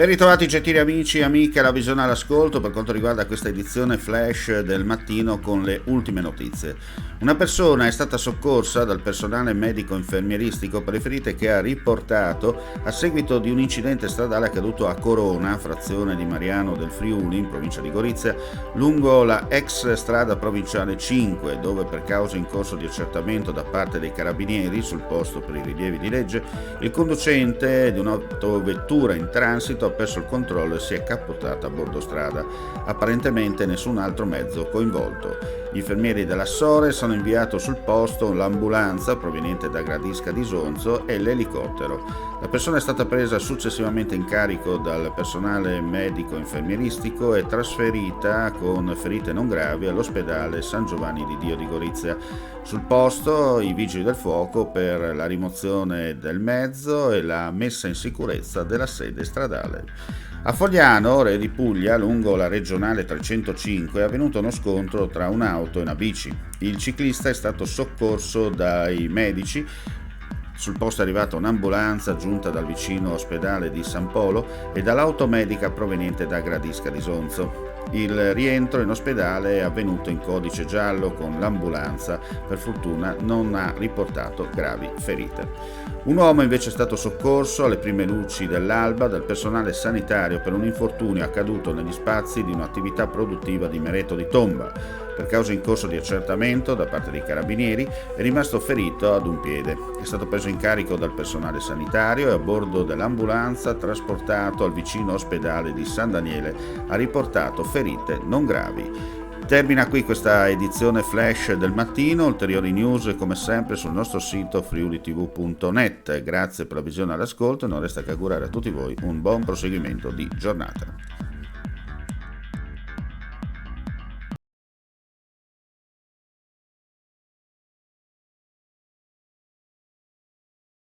Ben ritrovati gentili amici e amiche alla visione all'ascolto per quanto riguarda questa edizione flash del mattino con le ultime notizie. Una persona è stata soccorsa dal personale medico-infermieristico per le ferite che ha riportato a seguito di un incidente stradale accaduto a Corona, frazione di Mariano del Friuli, in provincia di Gorizia, lungo la ex strada provinciale 5, dove per causa in corso di accertamento da parte dei carabinieri sul posto per i rilievi di legge, il conducente di un'autovettura in transito ha perso il controllo e si è cappottata a bordo strada. Apparentemente nessun altro mezzo coinvolto. Gli infermieri dell'Assore sono inviato sul posto l'ambulanza proveniente da Gradisca di Sonzo e l'elicottero. La persona è stata presa successivamente in carico dal personale medico-infermieristico e trasferita con ferite non gravi all'ospedale San Giovanni di Dio di Gorizia. Sul posto i vigili del fuoco per la rimozione del mezzo e la messa in sicurezza della sede stradale. A Fogliano, Re di Puglia, lungo la regionale 305, è avvenuto uno scontro tra un'auto e una bici. Il ciclista è stato soccorso dai medici. Sul posto è arrivata un'ambulanza giunta dal vicino ospedale di San Polo e dall'automedica proveniente da Gradisca di Sonzo. Il rientro in ospedale è avvenuto in codice giallo con l'ambulanza, per fortuna non ha riportato gravi ferite. Un uomo invece è stato soccorso alle prime luci dell'alba dal personale sanitario per un infortunio accaduto negli spazi di un'attività produttiva di Mereto di Tomba. Per causa in corso di accertamento da parte dei carabinieri è rimasto ferito ad un piede. È stato preso in carico dal personale sanitario e a bordo dell'ambulanza trasportato al vicino ospedale di San Daniele. Ha riportato ferite non gravi. Termina qui questa edizione flash del mattino. Ulteriori news come sempre sul nostro sito friulitv.net. Grazie per la visione all'ascolto e non resta che augurare a tutti voi un buon proseguimento di giornata.